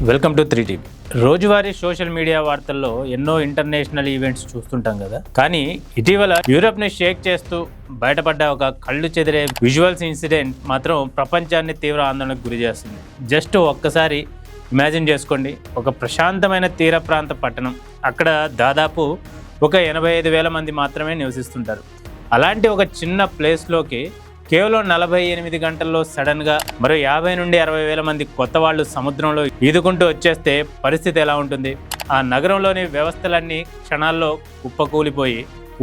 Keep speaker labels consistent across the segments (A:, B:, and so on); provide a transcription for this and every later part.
A: Welcome to 3 TV. రోజువారీ social media వార్తల్లో ఎన్నో ఇంటర్నేషనల్ ఈవెంట్స్ చూస్తుంటాం కదా. కానీ ఇటీవల యూరప్ని షేక్ చేస్తూ బయటపడ్డ ఒక కళ్ళు చెదిరే విజువల్స్ ఇన్సిడెంట్ మాత్రం ప్రపంచాన్ని తీవ్ర ఆందోళనకు గురి చేస్తుంది. జస్ట్ ఒక్కసారి ఇమాజిన్ చేసుకోండి, ఒక ప్రశాంతమైన తీర ప్రాంత పట్టణం. అక్కడ దాదాపు ఒక 85,000 మంది మాత్రమే నివసిస్తుంటారు. అలాంటి ఒక చిన్న ప్లేస్లోకి కేవలం 48 గంటల్లో సడన్గా మరో 50 నుండి 60,000 మంది కొత్త వాళ్ళు సముద్రంలో ఈదుకుంటూ వచ్చేస్తే పరిస్థితి ఎలా ఉంటుంది? ఆ నగరంలోని వ్యవస్థలన్నీ క్షణాల్లో కుప్పకూలిపోయి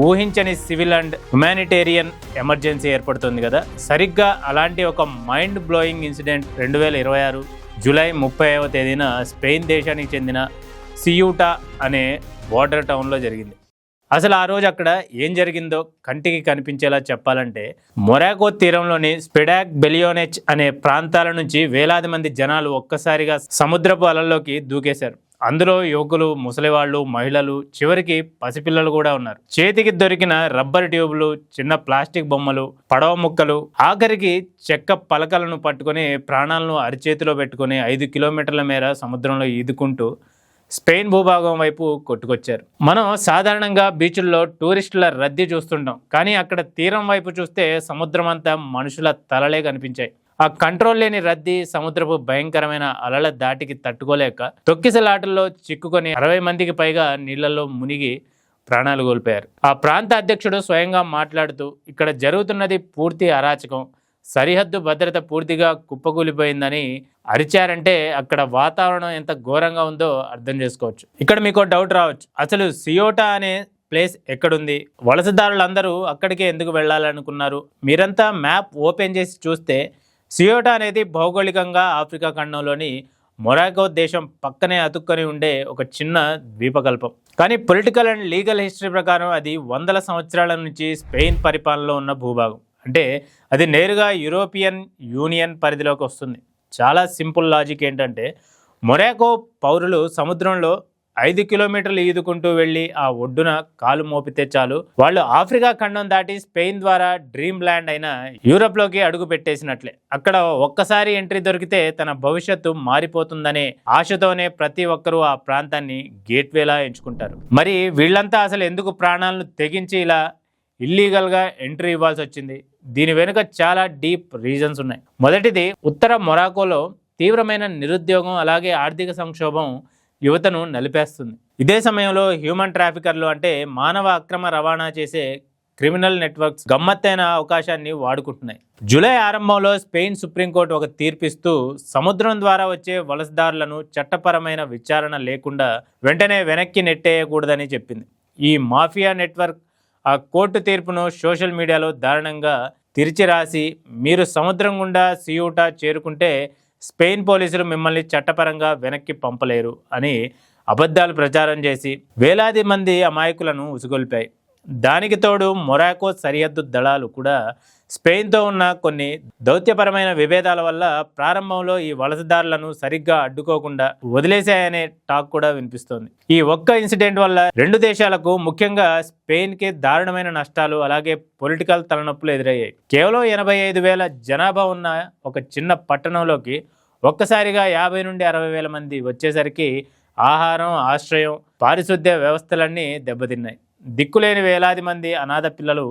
A: ఊహించని సివిల్ అండ్ హ్యుమానిటేరియన్ ఎమర్జెన్సీ ఏర్పడుతుంది కదా. సరిగ్గా అలాంటి ఒక మైండ్ బ్లోయింగ్ ఇన్సిడెంట్ 2026 జూలై 30వ తేదీన స్పెయిన్ దేశానికి చెందిన సియూటా అనే బోర్డర్ టౌన్లో జరిగింది. అసలు ఆ రోజు అక్కడ ఏం జరిగిందో కంటికి కనిపించేలా చెప్పాలంటే, మొరాకో తీరంలోని స్పెడాక్ బెలియోనెచ్ అనే ప్రాంతాల నుంచి వేలాది మంది జనాలు ఒక్కసారిగా సముద్రపు అలల్లోకి దూకేశారు. అందులో యువకులు, ముసలివాళ్ళు, మహిళలు, చివరికి పసిపిల్లలు కూడా ఉన్నారు. చేతికి దొరికిన రబ్బర్ ట్యూబులు, చిన్న ప్లాస్టిక్ బొమ్మలు, పడవ ముక్కలు, ఆఖరికి చెక్క పలకలను పట్టుకొని ప్రాణాలను అరిచేతిలో పెట్టుకుని 5 కిలోమీటర్ల మేర సముద్రంలో ఈదుకుంటూ స్పెయిన్ భూభాగం వైపు కొట్టుకొచ్చారు. మనం సాధారణంగా బీచ్ల్లో టూరిస్టుల రద్దీ చూస్తుంటాం, కానీ అక్కడ తీరం వైపు చూస్తే సముద్రం అంతా మనుషుల తలలే కనిపించాయి. ఆ కంట్రోల్ లేని రద్దీ, సముద్రపు భయంకరమైన అలల దాటికి తట్టుకోలేక తొక్కిసలాటల్లో చిక్కుకొని 60 మందికి పైగా నీళ్లలో మునిగి ప్రాణాలు కోల్పోయారు. ఆ ప్రాంత అధ్యక్షుడు స్వయంగా మాట్లాడుతూ, ఇక్కడ జరుగుతున్నది పూర్తి అరాచకం, సరిహద్దు భద్రత పూర్తిగా కుప్పకూలిపోయిందని అరిచారంటే అక్కడ వాతావరణం ఎంత ఘోరంగా ఉందో అర్థం చేసుకోవచ్చు. ఇక్కడ మీకు డౌట్ రావచ్చు, అసలు సియోటా అనే ప్లేస్ ఎక్కడుంది? వలసదారులందరూ అక్కడికే ఎందుకు వెళ్ళాలనుకున్నారు? మీరంతా మ్యాప్ ఓపెన్ చేసి చూస్తే సియోటా అనేది భౌగోళికంగా ఆఫ్రికా ఖండంలోని మొరాకో దేశం పక్కనే అతుక్కొని ఉండే ఒక చిన్న ద్వీపకల్పం. కానీ పొలిటికల్ అండ్ లీగల్ హిస్టరీ ప్రకారం అది వందల సంవత్సరాల నుంచి స్పెయిన్ పరిపాలనలో ఉన్న భూభాగం. అంటే అది నేరుగా యూరోపియన్ యూనియన్ పరిధిలోకి వస్తుంది. చాలా సింపుల్ లాజిక్ ఏంటంటే, మొరాకో పౌరులు సముద్రంలో 5 కిలోమీటర్లు ఈదుకుంటూ వెళ్ళి ఆ ఒడ్డున కాలు మోపితే చాలు, వాళ్ళు ఆఫ్రికా ఖండం దాటి స్పెయిన్ ద్వారా డ్రీమ్ ల్యాండ్ అయిన యూరప్లోకి అడుగు పెట్టేసినట్లే. అక్కడ ఒక్కసారి ఎంట్రీ దొరికితే తన భవిష్యత్తు మారిపోతుందనే ఆశతోనే ప్రతి ఒక్కరూ ఆ ప్రాంతాన్ని గేట్వేలా ఎంచుకుంటారు. మరి వీళ్ళంతా అసలు ఎందుకు ప్రాణాలను తెగించి ఇలా ఇల్లీగల్గా ఎంట్రీ ఇవ్వాల్సి వచ్చింది? దీని వెనుక చాలా డీప్ రీజన్స్ ఉన్నాయి. మొదటిది, ఉత్తర మొరాకోలో తీవ్రమైన నిరుద్యోగం, అలాగే ఆర్థిక సంక్షోభం యువతను నలిపేస్తుంది. ఇదే సమయంలో హ్యూమన్ ట్రాఫికర్లు, అంటే మానవ అక్రమ రవాణా చేసే క్రిమినల్ నెట్వర్క్స్ గమ్మత్తైన అవకాశాన్ని వాడుకుంటున్నాయి. జూలై ఆరంభంలో స్పెయిన్ సుప్రీంకోర్టు ఒక తీర్పిస్తూ సముద్రం ద్వారా వచ్చే వలసదారులను చట్టపరమైన విచారణ లేకుండా వెంటనే వెనక్కి నెట్టేయకూడదని చెప్పింది. ఈ మాఫియా నెట్వర్క్ ఆ కోర్టు తీర్పును సోషల్ మీడియాలో దారుణంగా తిరిచిరాసి, మీరు సముద్రం గుండా సియూటా చేరుకుంటే స్పెయిన్ పోలీసులు మిమ్మల్ని చట్టపరంగా వెనక్కి పంపలేరు అని అబద్ధాలు ప్రచారం చేసి వేలాది మంది అమాయకులను ఉసుగొల్పాయి. దానికి తోడు మొరాకో సరిహద్దు దళాలు కూడా స్పెయిన్తో ఉన్న కొన్ని దౌత్యపరమైన విభేదాల వల్ల ప్రారంభంలో ఈ వలసదారులను సరిగ్గా అడ్డుకోకుండా వదిలేశాయనే టాక్ కూడా వినిపిస్తోంది. ఈ ఒక్క ఇన్సిడెంట్ వల్ల రెండు దేశాలకు, ముఖ్యంగా స్పెయిన్కి దారుణమైన నష్టాలు, అలాగే పొలిటికల్ తలనొప్పులు ఎదురయ్యాయి. కేవలం 85,000 జనాభా ఉన్న ఒక చిన్న పట్టణంలోకి ఒక్కసారిగా 50 నుండి 60,000 మంది వచ్చేసరికి ఆహారం, ఆశ్రయం, పారిశుద్ధ్య వ్యవస్థలన్నీ దెబ్బతిన్నాయి. దిక్కులేని వేలాది మంది అనాథ పిల్లలు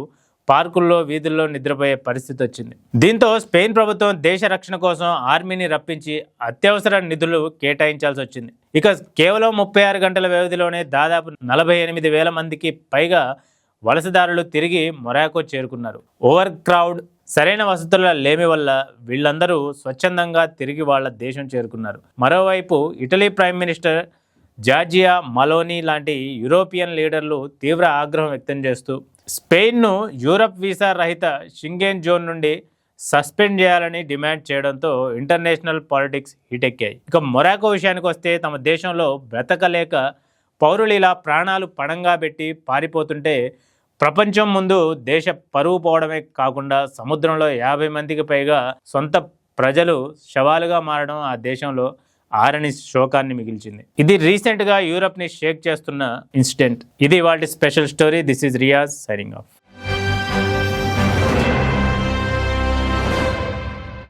A: పార్కుల్లో, వీధుల్లో నిద్రపోయే పరిస్థితి వచ్చింది. దీంతో స్పెయిన్ ప్రభుత్వం దేశ రక్షణ కోసం ఆర్మీని రప్పించి అత్యవసర నిధులు కేటాయించాల్సి వచ్చింది. ఇక కేవలం 36 గంటల వ్యవధిలోనే దాదాపు 48,000 మందికి పైగా వలసదారులు తిరిగి మొరాకో చేరుకున్నారు. ఓవర్ క్రౌడ్, సరైన వసతుల లేమి వల్ల వీళ్ళందరూ స్వచ్ఛందంగా తిరిగి వాళ్ళ దేశం చేరుకున్నారు. మరోవైపు Italy prime minister Georgia Maloney లాంటి యూరోపియన్ లీడర్లు తీవ్ర ఆగ్రహం వ్యక్తం చేస్తూ స్పెయిన్ను యూరప్ వీసా రహిత షెంగెన్ జోన్ నుండి సస్పెండ్ చేయాలని డిమాండ్ చేయడంతో ఇంటర్నేషనల్ పాలిటిక్స్ హీటెక్కాయి. ఇక మొరాకో విషయానికి వస్తే, తమ దేశంలో బ్రతకలేక పౌరులు ఇలా ప్రాణాలు పణంగా పెట్టి పారిపోతుంటే ప్రపంచం ముందు దేశ పరువు పోవడమే కాకుండా సముద్రంలో 50 మందికి పైగా సొంత ప్రజలు శవాలుగా మారడం ఆ దేశంలో ఆరని శోకాన్ని మిగిల్చింది. ఇది రీసెంట్గా యూరప్ని షేక్ చేస్తున్న ఇన్సిడెంట్. ఇది వాటి special story. This is Riyaz signing off.